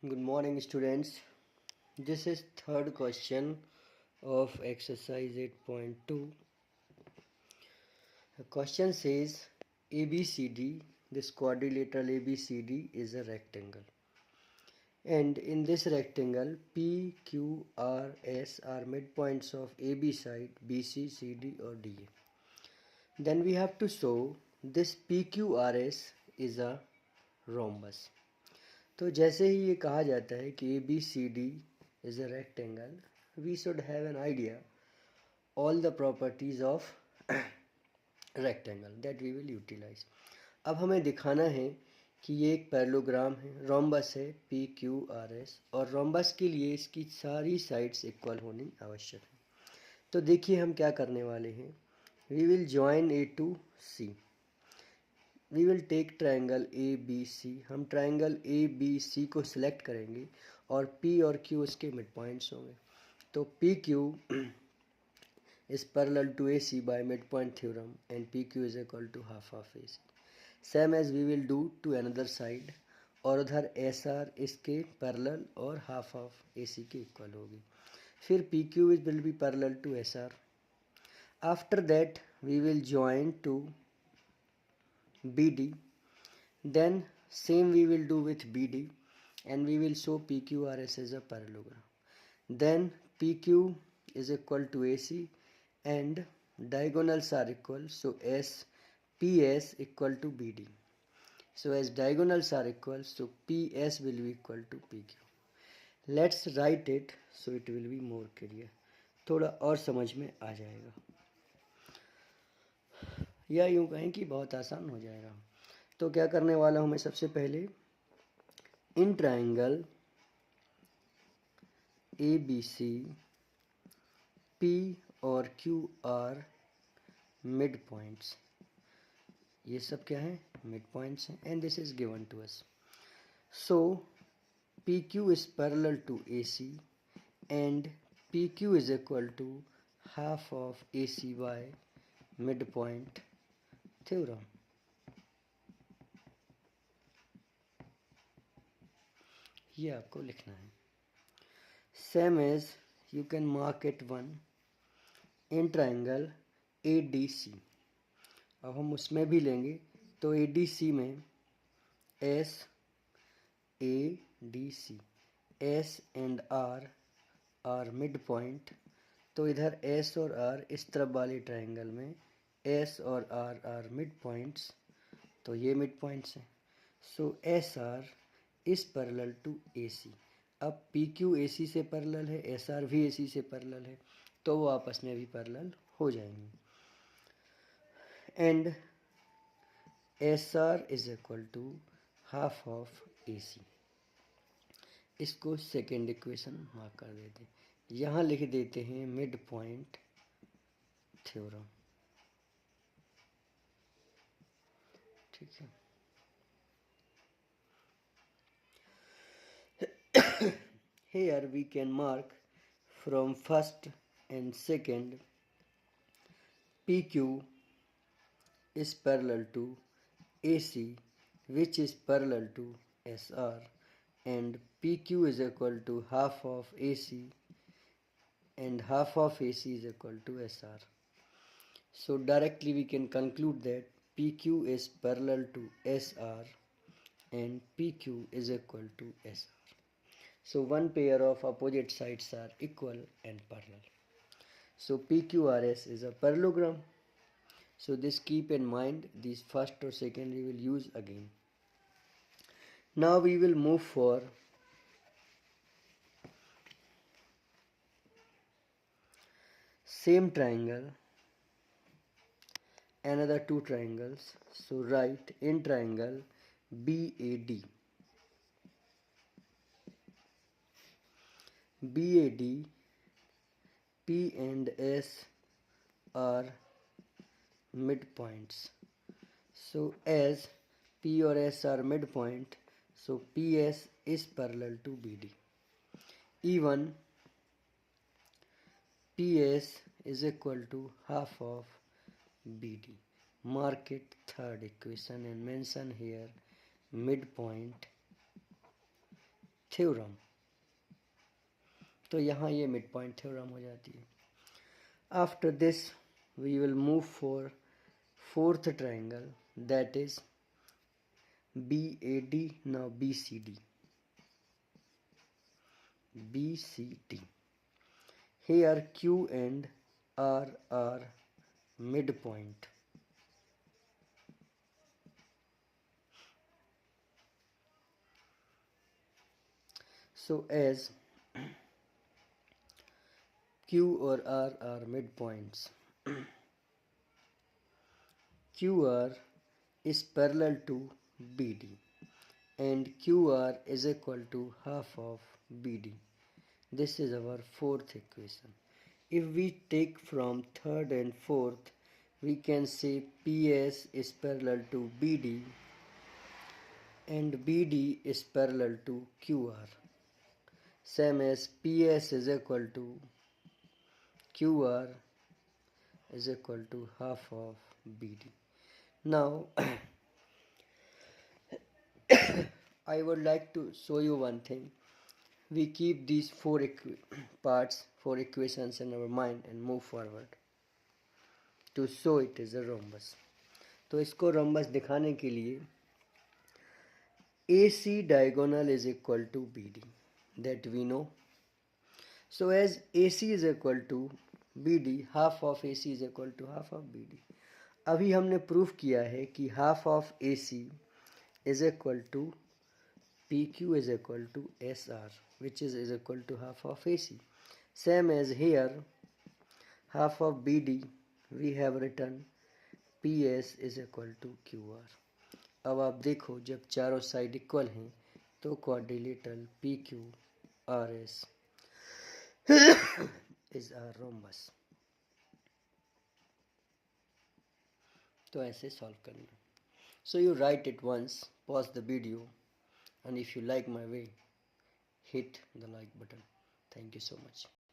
Good morning, students. This is third question of exercise 8.2. The question says ABCD, this quadrilateral ABCD is a rectangle. And in this rectangle, P, Q, R, S are midpoints of AB side, BC, CD or DA. Then we have to show this PQRS is a rhombus. तो जैसे ही ये कहा जाता है कि ABCD is a rectangle, we should have an idea all the properties of rectangle that we will utilize. अब हमें दिखाना है कि ये एक पैरेललोग्राम है, रोम्बस है PQRS और रोम्बस के लिए इसकी सारी साइड्स इक्वल होनी आवश्यक है. तो देखिए हम क्या करने वाले हैं. We will join A to C. We will take triangle A B C. हम ट्रायंगल ए बी सी को सिलेक्ट करेंगे और पी और क्यू उसके मिड पॉइंट्स होंगे. तो P Q is parallel to A C by mid point theorem and P Q is equal to half of A C. Same as we will do to another side. और उधर S R इसके parallel और half of A C के equal होगी. फिर P Q will be parallel to S R. After that we will join to BD. Then same we will do with BD and we will show PQRS as a parallelogram. Then PQ is equal to AC and diagonals are equal, so PS equal to BD. So as diagonals are equal, so PS will be equal to PQ. Let's write it so it will be more clear. थोड़ा और समझ में आ जाएगा, या यूँ कहें कि बहुत आसान हो जाएगा. तो क्या करने वाला हूँ मैं. सबसे पहले in triangle A B C P और क्यू आर मिड पॉइंट्स. ये सब क्या है, मिड पॉइंट्स हैं and this is given to us. So P Q is parallel to A C and P Q is equal to half of A C by mid point theorem. ये आपको लिखना है. Same as you can mark it one in triangle A D C. अब हम उसमें भी लेंगे तो ए डी सी में S A D C, S and R mid point. तो इधर एस और आर इस तरफ वाले ट्रायंगल में एस और आर मिड पॉइंट्स. तो ये मिड पॉइंट्स हैं. So S R is parallel to A C. अब पी क्यू ए सी से पैरेलल है, एस आर भी ए सी से पैरेलल है, तो वो आपस में भी पैरेलल हो जाएंगे. And S R is equal to half of A C. इसको सेकेंड इक्वेशन मार्क कर देते हैं. यहाँ लिख देते हैं मिड पॉइंट थ्योरम. ठीक है. Here we can mark from first and second PQ is parallel to AC which is parallel to SR and PQ is equal to half of AC and half of AC is equal to SR. So directly we can conclude that PQ is parallel to SR and PQ is equal to SR. So one pair of opposite sides are equal and parallel. So PQRS is a parallelogram. So this keep in mind, these first or second we will use again. Now we will move for same triangle, another two triangles. So write in triangle BAD. BAD, P and S are midpoints. So as P or S are midpoint, so PS is parallel to BD. Even PS is equal to half of BD. Mark it third equation and mention here midpoint theorem. तो यहाँ ये mid point theorem हो जाती है। After this we will move for fourth triangle, that is BAD. Now BCD. BCD. Here Q and R are midpoint. So as Q or R are midpoints, QR is parallel to BD and QR is equal to half of BD. This is our fourth equation. If we take from third and fourth, we can say PS is parallel to BD and BD is parallel to QR. Same as PS is equal to QR is equal to half of BD. Now I would like to show you one thing. We keep these four equations in our mind and move forward to show it is a rhombus. तो इसको rhombus दिखाने के लिए AC diagonal is equal to BD, that we know. So as AC is equal to BD, half of AC is equal to half of BD. अभी हमने proof किया है कि half of AC is equal to PQ is equal to SR, which is equal to half of AC. Same as here, half of BD we have written PS is equal to QR. अब आप देखो जब चारों side equal हैं तो quadrilateral PQRS is a rhombus. तो ऐसे solve करना. So you write it once, pause the video, and if you like my way, hit the like button. Thank you so much.